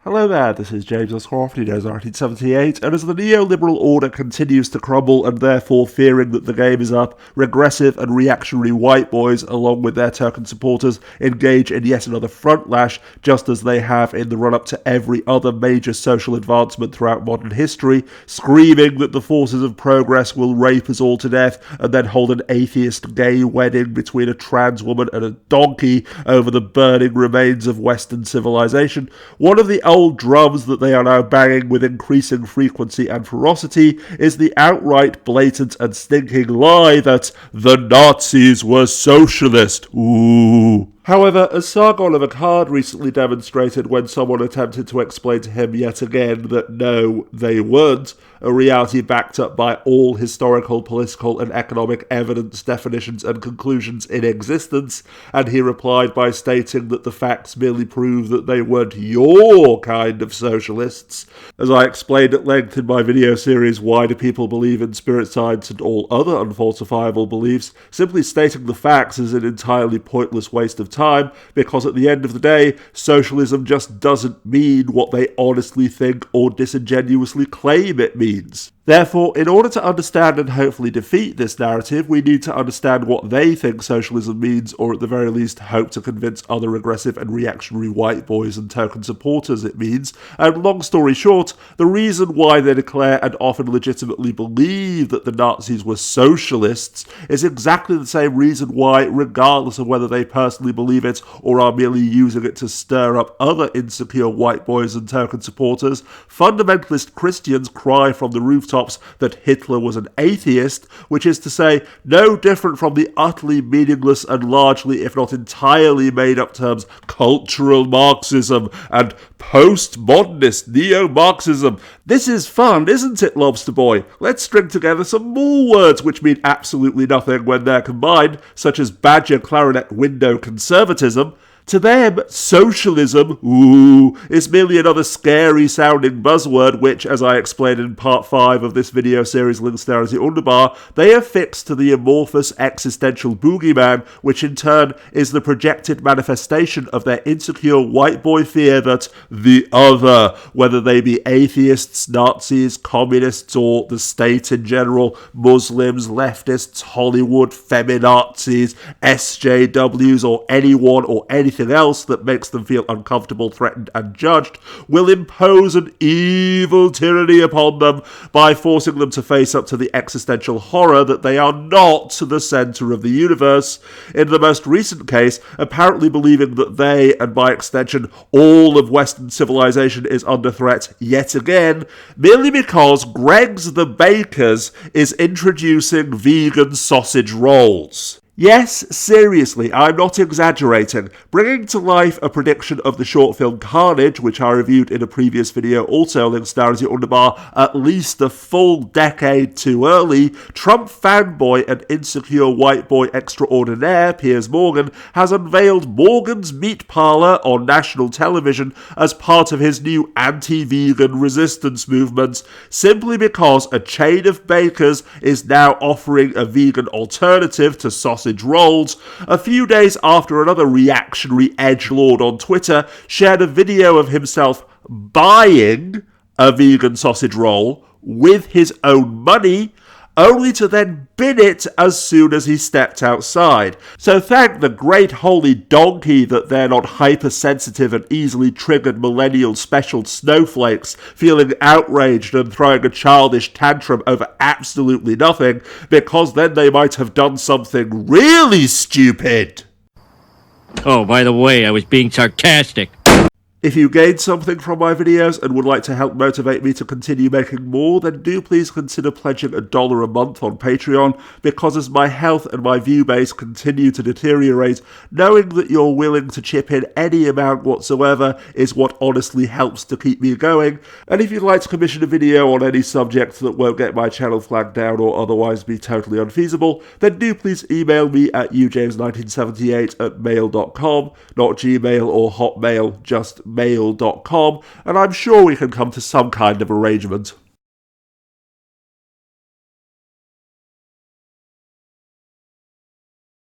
Hello there, this is James Oscroft, he knows 1978, and as the neoliberal order continues to crumble and therefore fearing that the game is up, regressive and reactionary white boys, along with their token supporters, engage in yet another front lash, just as they have in the run-up to every other major social advancement throughout modern history, screaming that the forces of progress will rape us all to death and then hold an atheist gay wedding between a trans woman and a donkey over the burning remains of Western civilization. One of the old drums that they are now banging with increasing frequency and ferocity is the outright blatant and stinking lie that the Nazis were socialist. Ooh. However, as Sargon of Akkad recently demonstrated when someone attempted to explain to him yet again that no, they weren't, a reality backed up by all historical, political and economic evidence, definitions and conclusions in existence, and he replied by stating that the facts merely prove that they weren't your kind of socialists. As I explained at length in my video series Why Do People Believe in Spirit Science and All Other Unfalsifiable Beliefs, simply stating the facts is an entirely pointless waste of time, because at the end of the day, socialism just doesn't mean what they honestly think or disingenuously claim it means. Therefore, in order to understand and hopefully defeat this narrative, we need to understand what they think socialism means, or at the very least hope to convince other regressive and reactionary white boys and token supporters it means. And long story short, the reason why they declare and often legitimately believe that the Nazis were socialists is exactly the same reason why, regardless of whether they personally believe it or are merely using it to stir up other insecure white boys and token supporters, fundamentalist Christians cry from the rooftops that Hitler was an atheist, which is to say, no different from the utterly meaningless and largely, if not entirely made-up terms cultural Marxism and postmodernist neo-Marxism. This is fun, isn't it, Lobster Boy? Let's string together some more words which mean absolutely nothing when they're combined, such as badger clarinet window conservatism. To them, socialism, is merely another scary-sounding buzzword which, as I explained in part 5 of this video series links there as the underbar, they affix to the amorphous existential boogeyman, which in turn is the projected manifestation of their insecure white boy fear that the other, whether they be atheists, Nazis, communists, or the state in general, Muslims, leftists, Hollywood, feminazis, SJWs, or anyone or anything else that makes them feel uncomfortable, threatened and judged, will impose an evil tyranny upon them by forcing them to face up to the existential horror that they are not the centre of the universe. In the most recent case, apparently believing that they, and by extension all of Western civilization, is under threat yet again, merely because Greggs the Baker's is introducing vegan sausage rolls. Yes, seriously, I'm not exaggerating. Bringing to life a prediction of the short film Carnage, which I reviewed in a previous video, also links down as the underbar, at least a full decade too early, Trump fanboy and insecure white boy extraordinaire Piers Morgan has unveiled Morgan's Meat Parlour on national television as part of his new anti-vegan resistance movement, simply because a chain of bakers is now offering a vegan alternative to sausage rolls, a few days after another reactionary edgelord on Twitter shared a video of himself buying a vegan sausage roll with his own money, only to then bin it as soon as he stepped outside. So thank the great holy donkey that they're not hypersensitive and easily triggered millennial special snowflakes feeling outraged and throwing a childish tantrum over absolutely nothing, because then they might have done something really stupid. Oh, by the way, I was being sarcastic. If you gained something from my videos and would like to help motivate me to continue making more, then do please consider pledging $1 a month on Patreon, because as my health and my view base continue to deteriorate, knowing that you're willing to chip in any amount whatsoever is what honestly helps to keep me going. And if you'd like to commission a video on any subject that won't get my channel flagged down or otherwise be totally unfeasible, then do please email me at ujames1978@mail.com, not Gmail or Hotmail, just mail.com, and I'm sure we can come to some kind of arrangement.